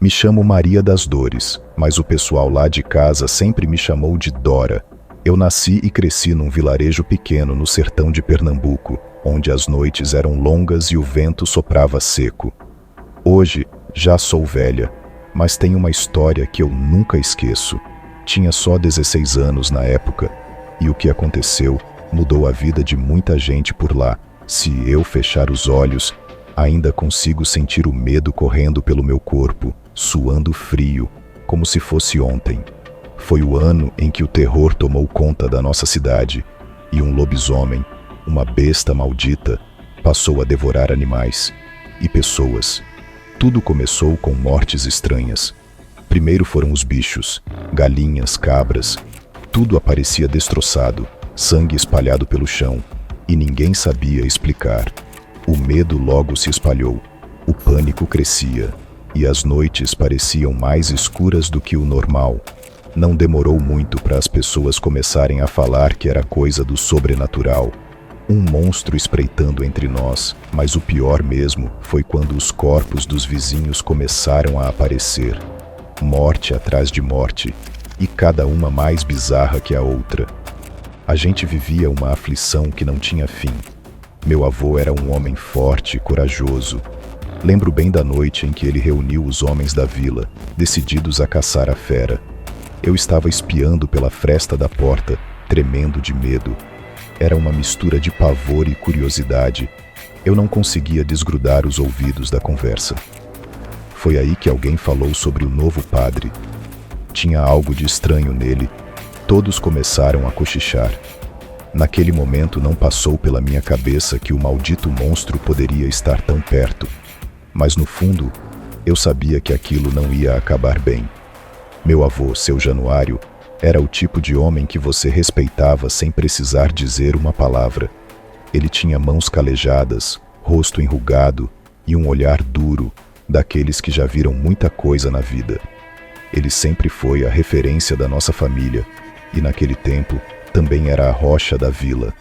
Me chamo Maria das Dores, mas o pessoal lá de casa sempre me chamou de Dora. Eu nasci e cresci num vilarejo pequeno no sertão de Pernambuco, onde as noites eram longas e o vento soprava seco. Hoje, já sou velha, mas tenho uma história que eu nunca esqueço. Tinha só 16 anos na época, e o que aconteceu mudou a vida de muita gente por lá. Se eu fechar os olhos, ainda consigo sentir o medo correndo pelo meu corpo, suando frio, como se fosse ontem. Foi o ano em que o terror tomou conta da nossa cidade, e um lobisomem, uma besta maldita, passou a devorar animais e pessoas. Tudo começou com mortes estranhas. Primeiro foram os bichos, galinhas, cabras. Tudo aparecia destroçado, sangue espalhado pelo chão, e ninguém sabia explicar. O medo logo se espalhou, o pânico crescia, e as noites pareciam mais escuras do que o normal. Não demorou muito para as pessoas começarem a falar que era coisa do sobrenatural. Um monstro espreitando entre nós, mas o pior mesmo foi quando os corpos dos vizinhos começaram a aparecer. Morte atrás de morte, e cada uma mais bizarra que a outra. A gente vivia uma aflição que não tinha fim. Meu avô era um homem forte e corajoso. Lembro bem da noite em que ele reuniu os homens da vila, decididos a caçar a fera. Eu estava espiando pela fresta da porta, tremendo de medo. Era uma mistura de pavor e curiosidade. Eu não conseguia desgrudar os ouvidos da conversa. Foi aí que alguém falou sobre o novo padre. Tinha algo de estranho nele. Todos começaram a cochichar. Naquele momento não passou pela minha cabeça que o maldito monstro poderia estar tão perto. Mas no fundo, eu sabia que aquilo não ia acabar bem. Meu avô, seu Januário, era o tipo de homem que você respeitava sem precisar dizer uma palavra. Ele tinha mãos calejadas, rosto enrugado e um olhar duro, daqueles que já viram muita coisa na vida. Ele sempre foi a referência da nossa família, e naquele tempo também era a rocha da vila.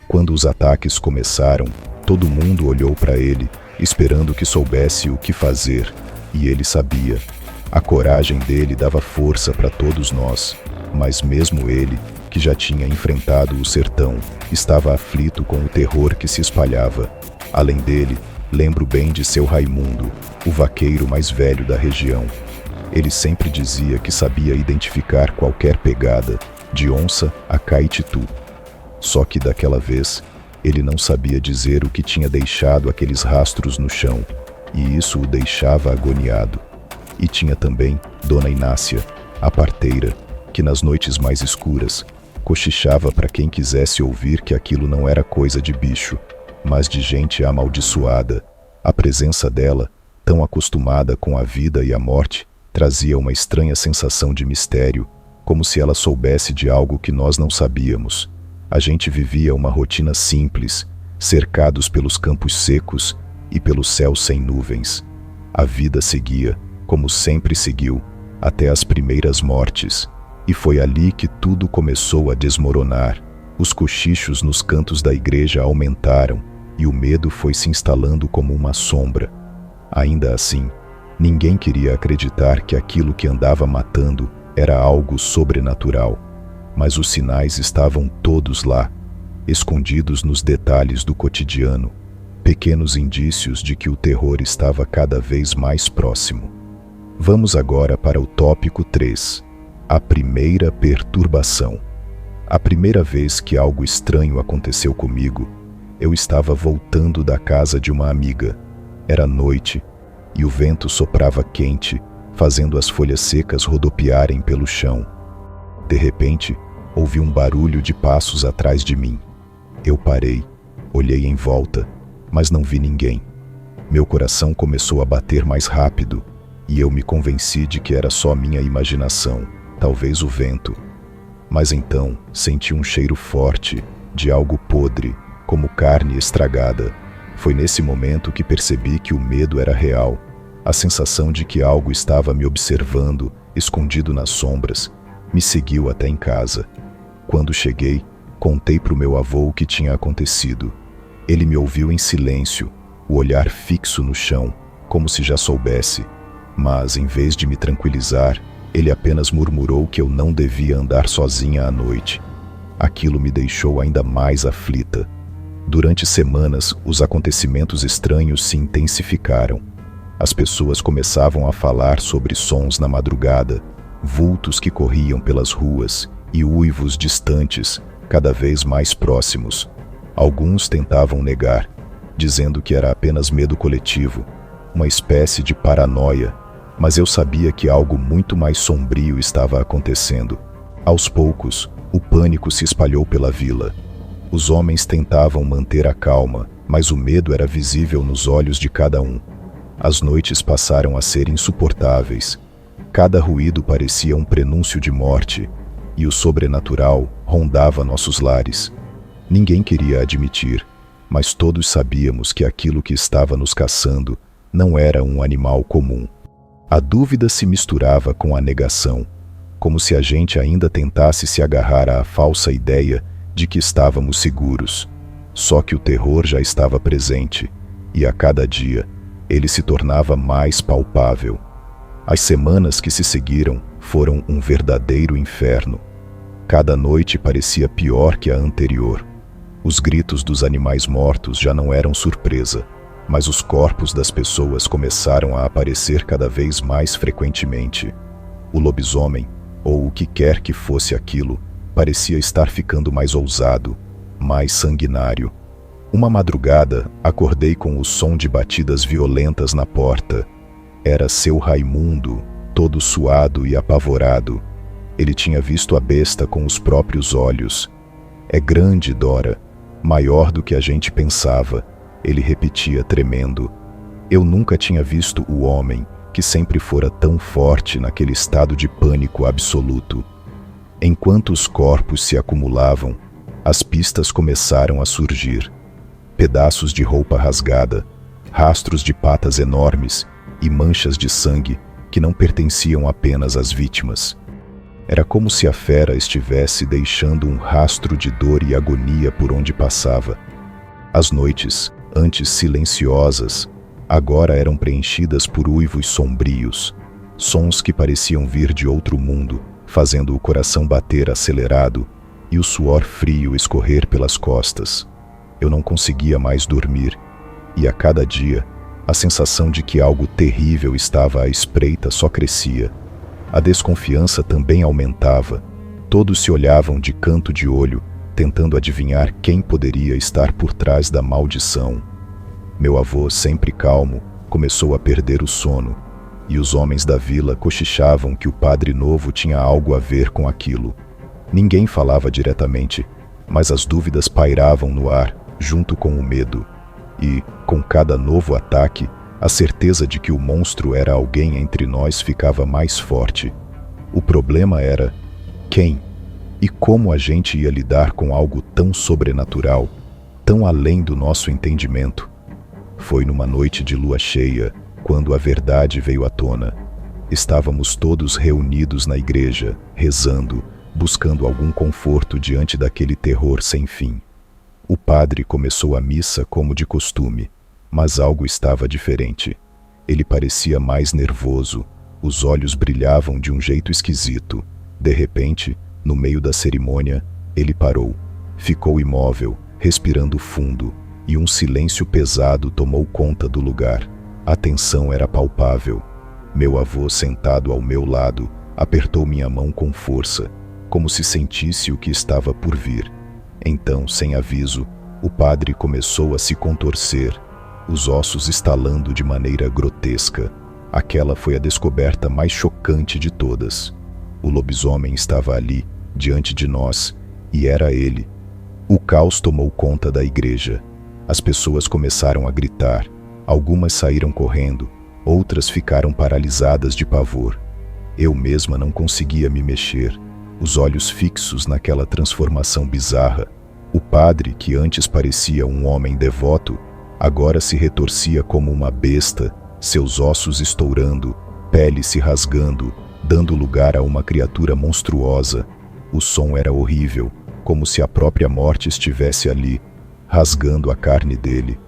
Quando os ataques começaram, todo mundo olhou para ele, esperando que soubesse o que fazer, e ele sabia. A coragem dele dava força para todos nós, mas mesmo ele, que já tinha enfrentado o sertão, estava aflito com o terror que se espalhava. Além dele, lembro bem de seu Raimundo, o vaqueiro mais velho da região. Ele sempre dizia que sabia identificar qualquer pegada, de onça a caititu. Só que daquela vez, ele não sabia dizer o que tinha deixado aqueles rastros no chão, e isso o deixava agoniado. E tinha também Dona Inácia, a parteira, que nas noites mais escuras, cochichava para quem quisesse ouvir que aquilo não era coisa de bicho, mas de gente amaldiçoada. A presença dela, tão acostumada com a vida e a morte, trazia uma estranha sensação de mistério, como se ela soubesse de algo que nós não sabíamos. A gente vivia uma rotina simples, cercados pelos campos secos e pelo céu sem nuvens. A vida seguia, como sempre seguiu, até as primeiras mortes, e foi ali que tudo começou a desmoronar. Os cochichos nos cantos da igreja aumentaram, e o medo foi se instalando como uma sombra. Ainda assim, ninguém queria acreditar que aquilo que andava matando era algo sobrenatural. Mas os sinais estavam todos lá, escondidos nos detalhes do cotidiano, pequenos indícios de que o terror estava cada vez mais próximo. Vamos agora para o tópico 3, a primeira perturbação. A primeira vez que algo estranho aconteceu comigo, eu estava voltando da casa de uma amiga. Era noite, e o vento soprava quente, fazendo as folhas secas rodopiarem pelo chão. De repente, ouvi um barulho de passos atrás de mim. Eu parei, olhei em volta, mas não vi ninguém. Meu coração começou a bater mais rápido, e eu me convenci de que era só minha imaginação, talvez o vento. Mas então senti um cheiro forte, de algo podre, como carne estragada. Foi nesse momento que percebi que o medo era real. A sensação de que algo estava me observando, escondido nas sombras, me seguiu até em casa. Quando cheguei, contei para o meu avô o que tinha acontecido. Ele me ouviu em silêncio, o olhar fixo no chão, como se já soubesse. Mas, em vez de me tranquilizar, ele apenas murmurou que eu não devia andar sozinha à noite. Aquilo me deixou ainda mais aflita. Durante semanas, os acontecimentos estranhos se intensificaram. As pessoas começavam a falar sobre sons na madrugada, vultos que corriam pelas ruas e uivos distantes, cada vez mais próximos. Alguns tentavam negar, dizendo que era apenas medo coletivo, uma espécie de paranoia, mas eu sabia que algo muito mais sombrio estava acontecendo. Aos poucos, o pânico se espalhou pela vila. Os homens tentavam manter a calma, mas o medo era visível nos olhos de cada um. As noites passaram a ser insuportáveis. Cada ruído parecia um prenúncio de morte, e o sobrenatural rondava nossos lares. Ninguém queria admitir, mas todos sabíamos que aquilo que estava nos caçando não era um animal comum. A dúvida se misturava com a negação, como se a gente ainda tentasse se agarrar à falsa ideia de que estávamos seguros. Só que o terror já estava presente, e a cada dia ele se tornava mais palpável. As semanas que se seguiram foram um verdadeiro inferno. Cada noite parecia pior que a anterior. Os gritos dos animais mortos já não eram surpresa, mas os corpos das pessoas começaram a aparecer cada vez mais frequentemente. O lobisomem, ou o que quer que fosse aquilo, parecia estar ficando mais ousado, mais sanguinário. Uma madrugada, acordei com o som de batidas violentas na porta. Era seu Raimundo, todo suado e apavorado. Ele tinha visto a besta com os próprios olhos. É grande, Dora, maior do que a gente pensava, ele repetia tremendo. Eu nunca tinha visto o homem, que sempre fora tão forte naquele estado de pânico absoluto. Enquanto os corpos se acumulavam, as pistas começaram a surgir. Pedaços de roupa rasgada, rastros de patas enormes e manchas de sangue que não pertenciam apenas às vítimas. Era como se a fera estivesse deixando um rastro de dor e agonia por onde passava. As noites, antes silenciosas, agora eram preenchidas por uivos sombrios, sons que pareciam vir de outro mundo, fazendo o coração bater acelerado e o suor frio escorrer pelas costas. Eu não conseguia mais dormir, e a cada dia, a sensação de que algo terrível estava à espreita só crescia. A desconfiança também aumentava. Todos se olhavam de canto de olho, tentando adivinhar quem poderia estar por trás da maldição. Meu avô, sempre calmo, começou a perder o sono, e os homens da vila cochichavam que o padre novo tinha algo a ver com aquilo. Ninguém falava diretamente, mas as dúvidas pairavam no ar, junto com o medo. E, com cada novo ataque, a certeza de que o monstro era alguém entre nós ficava mais forte. O problema era quem e como a gente ia lidar com algo tão sobrenatural, tão além do nosso entendimento. Foi numa noite de lua cheia, quando a verdade veio à tona. Estávamos todos reunidos na igreja, rezando, buscando algum conforto diante daquele terror sem fim. O padre começou a missa como de costume, mas algo estava diferente. Ele parecia mais nervoso, os olhos brilhavam de um jeito esquisito. De repente, no meio da cerimônia, ele parou, ficou imóvel, respirando fundo, e um silêncio pesado tomou conta do lugar. A tensão era palpável. Meu avô, sentado ao meu lado, apertou minha mão com força, como se sentisse o que estava por vir. Então, sem aviso, o padre começou a se contorcer, os ossos estalando de maneira grotesca. Aquela foi a descoberta mais chocante de todas. O lobisomem estava ali, diante de nós, e era ele. O caos tomou conta da igreja. As pessoas começaram a gritar. Algumas saíram correndo, outras ficaram paralisadas de pavor. Eu mesma não conseguia me mexer, os olhos fixos naquela transformação bizarra. O padre, que antes parecia um homem devoto, agora se retorcia como uma besta, seus ossos estourando, pele se rasgando, dando lugar a uma criatura monstruosa. O som era horrível, como se a própria morte estivesse ali, rasgando a carne dele.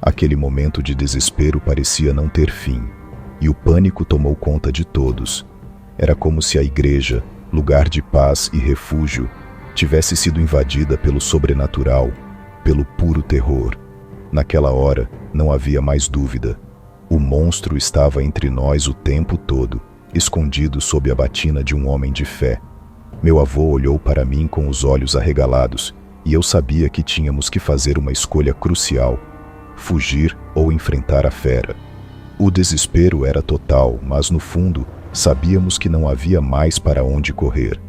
Aquele momento de desespero parecia não ter fim, e o pânico tomou conta de todos. Era como se a igreja, lugar de paz e refúgio, tivesse sido invadida pelo sobrenatural, pelo puro terror. Naquela hora, não havia mais dúvida. O monstro estava entre nós o tempo todo, escondido sob a batina de um homem de fé. Meu avô olhou para mim com os olhos arregalados, e eu sabia que tínhamos que fazer uma escolha crucial: fugir ou enfrentar a fera. O desespero era total, mas no fundo, sabíamos que não havia mais para onde correr.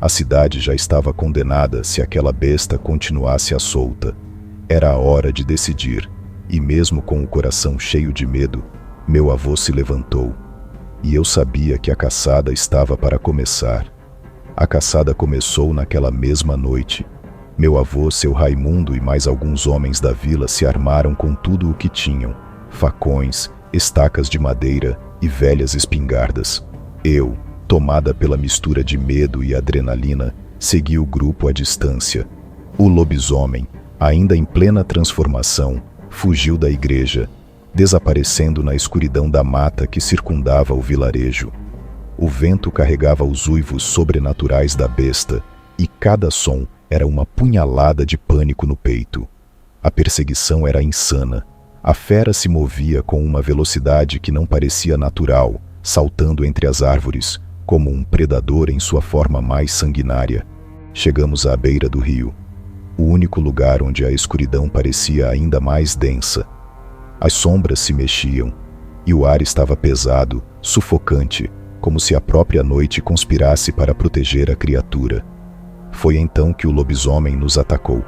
A cidade já estava condenada se aquela besta continuasse à solta. Era a hora de decidir, e mesmo com o coração cheio de medo, meu avô se levantou. E eu sabia que a caçada estava para começar. A caçada começou naquela mesma noite. Meu avô, seu Raimundo e mais alguns homens da vila se armaram com tudo o que tinham: facões, estacas de madeira e velhas espingardas. Eu, tomada pela mistura de medo e adrenalina, segui o grupo à distância. O lobisomem, ainda em plena transformação, fugiu da igreja, desaparecendo na escuridão da mata que circundava o vilarejo. O vento carregava os uivos sobrenaturais da besta, e cada som era uma punhalada de pânico no peito. A perseguição era insana. A fera se movia com uma velocidade que não parecia natural, saltando entre as árvores, como um predador em sua forma mais sanguinária. Chegamos à beira do rio, o único lugar onde a escuridão parecia ainda mais densa. As sombras se mexiam, e o ar estava pesado, sufocante, como se a própria noite conspirasse para proteger a criatura. Foi então que o lobisomem nos atacou.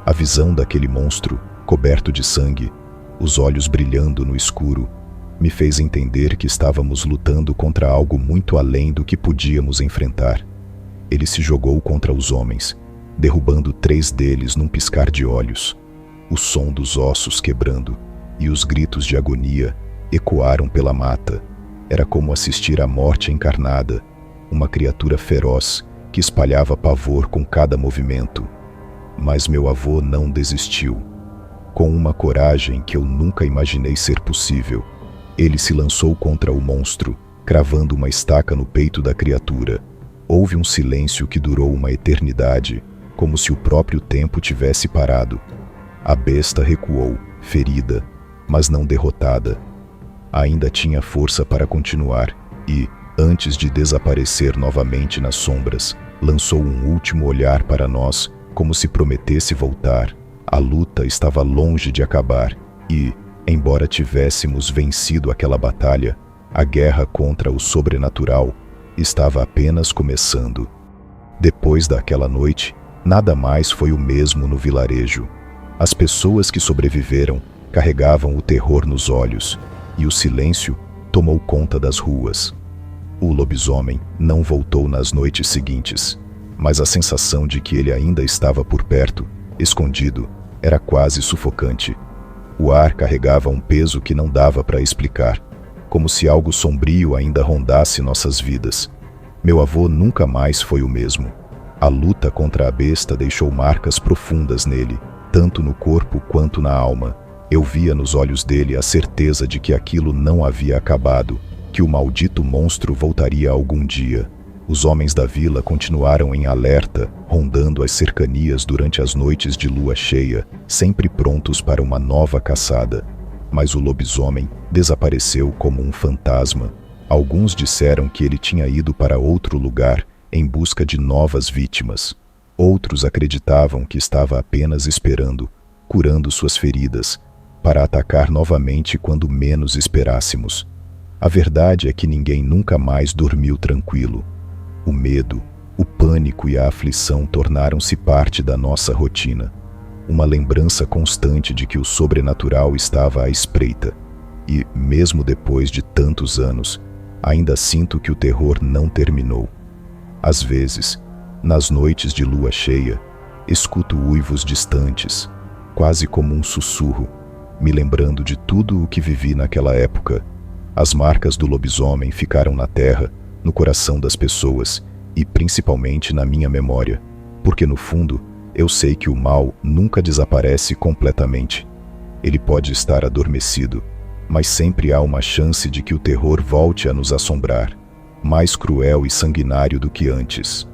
A visão daquele monstro, coberto de sangue, os olhos brilhando no escuro, me fez entender que estávamos lutando contra algo muito além do que podíamos enfrentar. Ele se jogou contra os homens, derrubando 3 deles num piscar de olhos. O som dos ossos quebrando e os gritos de agonia ecoaram pela mata. Era como assistir à morte encarnada, uma criatura feroz que espalhava pavor com cada movimento. Mas meu avô não desistiu. Com uma coragem que eu nunca imaginei ser possível, ele se lançou contra o monstro, cravando uma estaca no peito da criatura. Houve um silêncio que durou uma eternidade, como se o próprio tempo tivesse parado. A besta recuou, ferida, mas não derrotada. Ainda tinha força para continuar e, antes de desaparecer novamente nas sombras, lançou um último olhar para nós, como se prometesse voltar. A luta estava longe de acabar e, embora tivéssemos vencido aquela batalha, a guerra contra o sobrenatural estava apenas começando. Depois daquela noite, nada mais foi o mesmo no vilarejo. As pessoas que sobreviveram carregavam o terror nos olhos, e o silêncio tomou conta das ruas. O lobisomem não voltou nas noites seguintes, mas a sensação de que ele ainda estava por perto, escondido, era quase sufocante. O ar carregava um peso que não dava para explicar, como se algo sombrio ainda rondasse nossas vidas. Meu avô nunca mais foi o mesmo. A luta contra a besta deixou marcas profundas nele, tanto no corpo quanto na alma. Eu via nos olhos dele a certeza de que aquilo não havia acabado, que o maldito monstro voltaria algum dia. Os homens da vila continuaram em alerta, rondando as cercanias durante as noites de lua cheia, sempre prontos para uma nova caçada. Mas o lobisomem desapareceu como um fantasma. Alguns disseram que ele tinha ido para outro lugar em busca de novas vítimas. Outros acreditavam que estava apenas esperando, curando suas feridas, para atacar novamente quando menos esperássemos. A verdade é que ninguém nunca mais dormiu tranquilo. O medo, o pânico e a aflição tornaram-se parte da nossa rotina. Uma lembrança constante de que o sobrenatural estava à espreita. E, mesmo depois de tantos anos, ainda sinto que o terror não terminou. Às vezes, nas noites de lua cheia, escuto uivos distantes, quase como um sussurro, me lembrando de tudo o que vivi naquela época. As marcas do lobisomem ficaram na terra, no coração das pessoas e principalmente na minha memória, porque no fundo eu sei que o mal nunca desaparece completamente. Ele pode estar adormecido, mas sempre há uma chance de que o terror volte a nos assombrar, mais cruel e sanguinário do que antes.